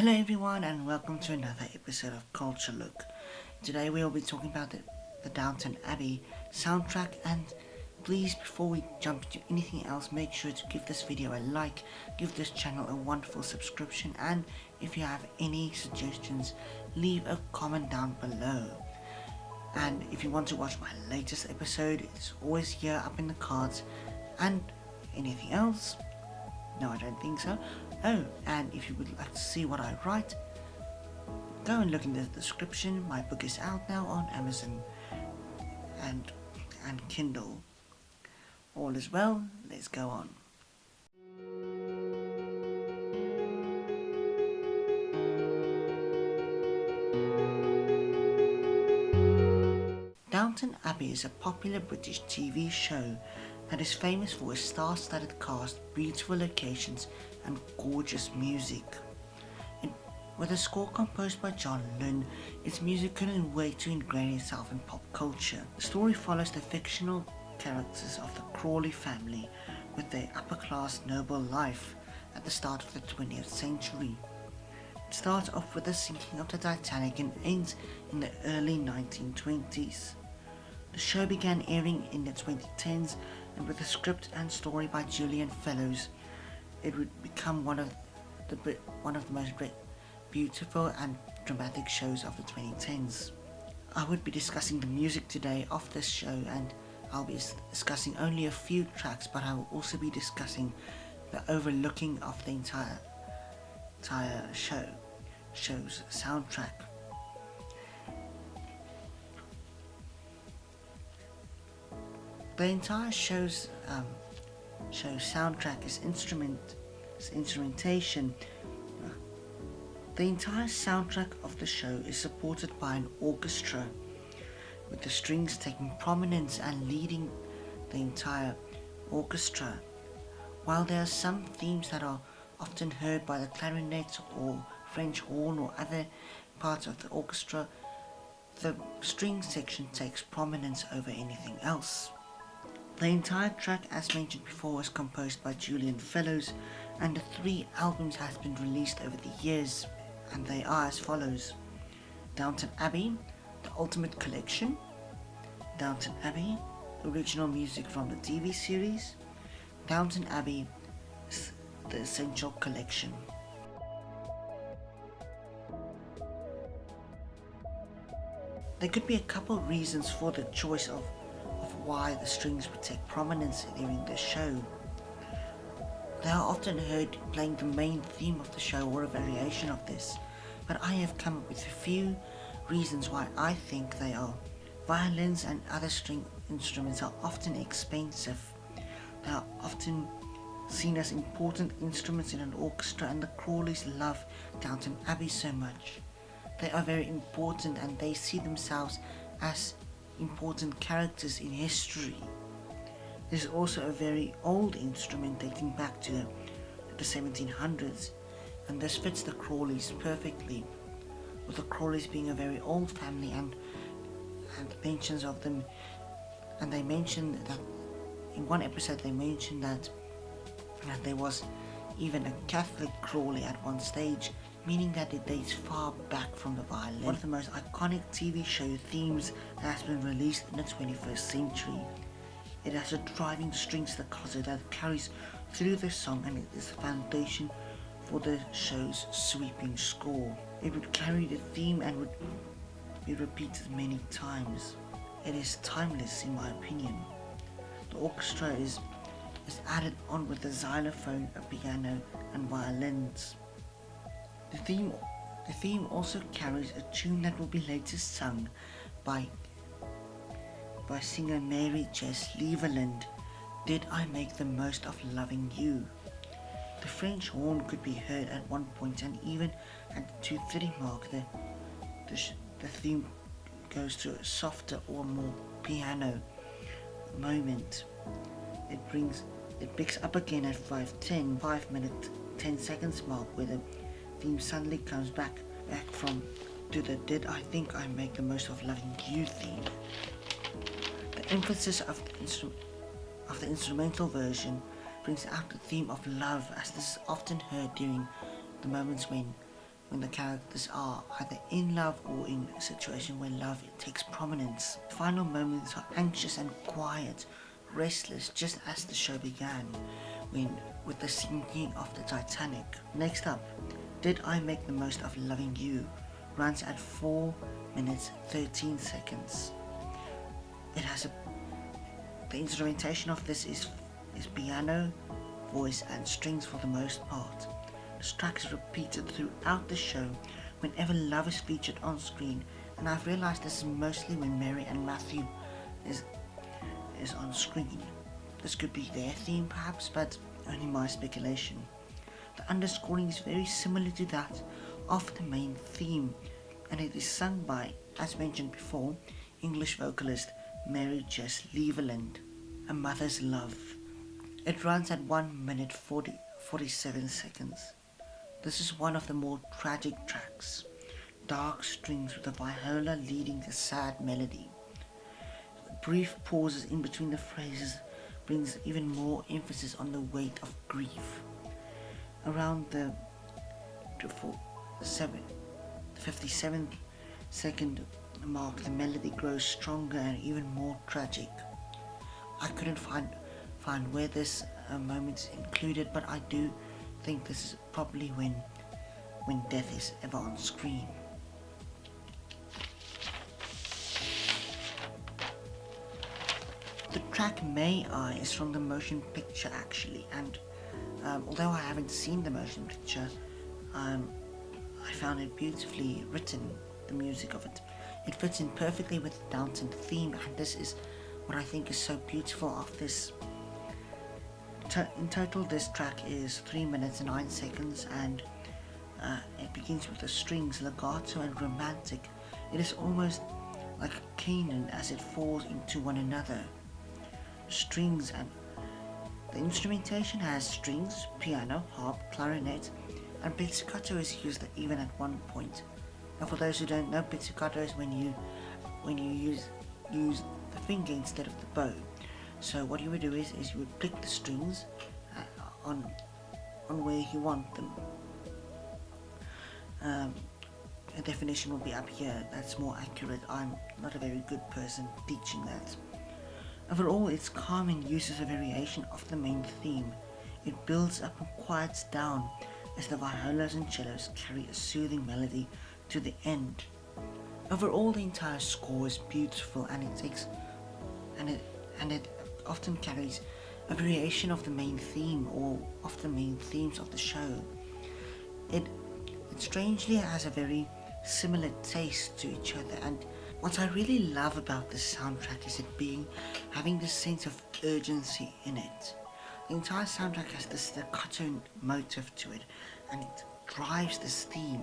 Hello everyone and welcome to another episode of Culture Look. Today we will be talking about the Downton Abbey soundtrack, and please, before we jump into anything else, make sure to give this video a like, give this channel a wonderful subscription, and if you have any suggestions, leave a comment down below. And if you want to watch my latest episode, it's always here up in the cards. And anything else? No, I don't think so. Oh, and if you would like to see what I write, go and look in the description. My book is out now on Amazon and Kindle. All is well, let's go on. Downton Abbey is a popular British TV show that is famous for its star-studded cast, beautiful locations and gorgeous music. With a score composed by John Lynn, its music couldn't wait to ingrain itself in pop culture. The story follows the fictional characters of the Crawley family with their upper-class noble life at the start of the 20th century. It starts off with the sinking of the Titanic and ends in the early 1920s. The show began airing in the 2010s, and with a script and story by Julian Fellows, it would become one of the most beautiful and dramatic shows of the 2010s. I would be discussing the music today of this show, and I'll be discussing only a few tracks, but I will also be discussing the overlooking of the entire show's soundtrack. The entire show's soundtrack is instrumentation. The entire soundtrack of the show is supported by an orchestra, with the strings taking prominence and leading the entire orchestra. While there are some themes that are often heard by the clarinet or French horn or other parts of the orchestra, the string section takes prominence over anything else. The entire track, as mentioned before, was composed by Julian Fellows, and the 3 albums have been released over the years, and they are as follows: Downton Abbey, the Ultimate Collection; Downton Abbey, original music from the TV series; Downton Abbey, the Essential Collection. There could be a couple reasons for the choice of why the strings would take prominence during the show. They are often heard playing the main theme of the show or a variation of this, but I have come up with a few reasons why I think they are. Violins and other string instruments are often expensive. They are often seen as important instruments in an orchestra, and the Crawleys love Downton Abbey so much. They are very important, and they see themselves as important characters in history. This is also a very old instrument dating back to the 1700s, and this fits the Crawleys perfectly, with the Crawleys being a very old family and mentions of them. And they mentioned that in one episode they mentioned that there was even a Catholic Crawley at one stage, meaning that it dates far back from the violin. One of the most iconic TV show themes that has been released in the 21st century. It has a driving string staccato that carries through the song, and it is the foundation for the show's sweeping score. It would carry the theme and would be repeated many times. It is timeless in my opinion. The orchestra is added on with the xylophone, a piano and violins. The theme also carries a tune that will be later sung by singer Mary Jess Lieberland, "Did I Make the Most of Loving You?" The French horn could be heard at one point, and even at the 2:30 mark the theme goes to a softer or more piano moment. It picks up again at 5:10, 5 minute 10 seconds mark, where the theme suddenly comes back to the "Did I Think I Make the Most of Loving You" theme. The emphasis of the instrumental version brings out the theme of love, as this is often heard during the moments when when the characters are either in love or in a situation where love takes prominence. The final moments are anxious and quiet, restless, just as the show began, with the sinking of the Titanic. Next up, Did I Make the Most of Loving You? Runs at 4 minutes 13 seconds. The instrumentation of this is piano, voice and strings for the most part. The track is repeated throughout the show whenever love is featured on screen, and I've realized this is mostly when Mary and Matthew is on screen. This could be their theme perhaps, but only my speculation. The underscoring is very similar to that of the main theme, and it is sung by, as mentioned before, English vocalist Mary Jess Lieveland, A Mother's Love. It runs at 1 minute 47 seconds. This is one of the more tragic tracks. Dark strings with the viola leading the sad melody. Brief pauses in between the phrases brings even more emphasis on the weight of grief. Around the 57th second mark, the melody grows stronger and even more tragic. I couldn't find where this moment is included, but I do think this is probably when death is ever on screen. The track May I is from the motion picture actually, and although I haven't seen the motion picture, I found it beautifully written, the music of it. It fits in perfectly with the Downton theme, and this is what I think is so beautiful of this. In total, this track is 3 minutes and 9 seconds, and it begins with the strings legato and romantic. It is almost like a canon as it falls into one another. Strings and the instrumentation has strings, piano, harp, clarinet, and pizzicato is used even at one point. Now, for those who don't know, pizzicato is when you use the finger instead of the bow. So what you would do is you would pick the strings on where you want them. A definition will be up here. That's more accurate. I'm not a very good person teaching that. Overall, it's calm and uses a variation of the main theme. It builds up and quiets down as the violas and cellos carry a soothing melody to the end. Overall, the entire score is beautiful, and it often carries a variation of the main theme or of the main themes of the show. It strangely has a very similar taste to each other, and what I really love about this soundtrack is it having this sense of urgency in it. The entire soundtrack has this staccato motive to it, and it drives this theme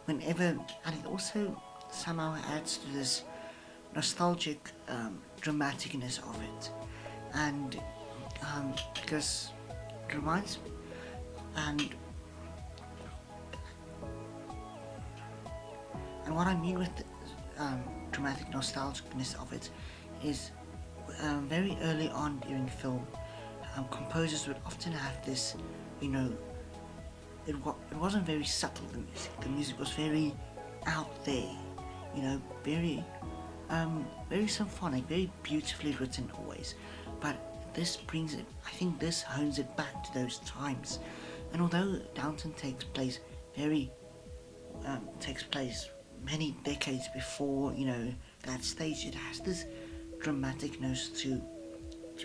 and it also somehow adds to this nostalgic dramaticness of it, and because it reminds and what I mean with the dramatic nostalgicness of it is very early on during film, composers would often have this, it wasn't very subtle, the music was very out there, very symphonic, very beautifully written always, but this brings it, I think this hones it back to those times. And although Downton takes place many decades before, that stage, it has this dramaticness to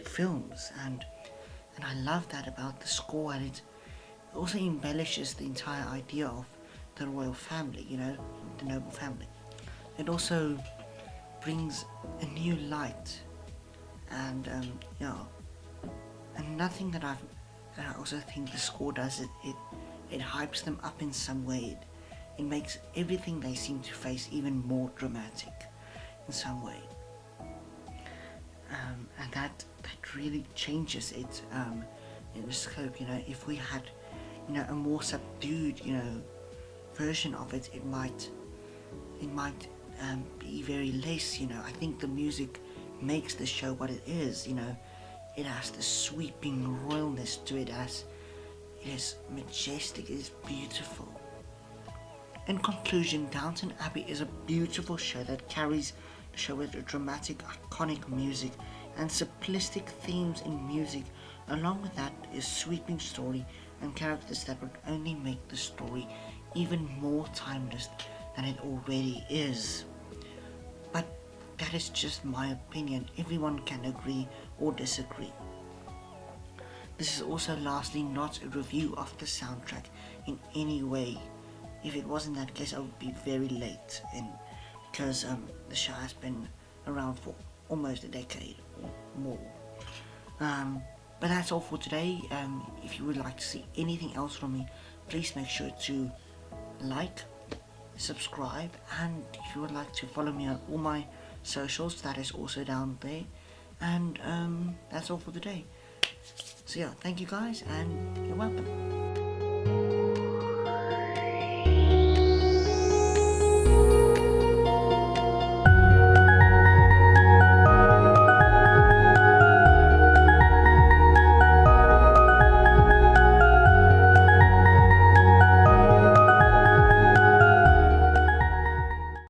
films, and I love that about the score, and it also embellishes the entire idea of the royal family, the noble family. It also brings a new light, and another thing that I also think the score does, it hypes them up in some way. It makes everything they seem to face even more dramatic in some way, and that really changes it in the scope. If we had a more subdued version of it, it might be very less. I think the music makes the show what it is. It has the sweeping royalness to it, as it is majestic, it is beautiful. In conclusion, Downton Abbey is a beautiful show that carries the show with a dramatic, iconic music and simplistic themes in music. Along with that is sweeping story and characters that would only make the story even more timeless than it already is. But that is just my opinion. Everyone can agree or disagree. This is also lastly not a review of the soundtrack in any way. If it was in that case, I would be very late in, because the show has been around for almost a decade or more. But that's all for today. If you would like to see anything else from me, please make sure to like, subscribe, and if you would like to follow me on all my socials, that is also down there. And that's all for today. So yeah, thank you guys, and you're welcome.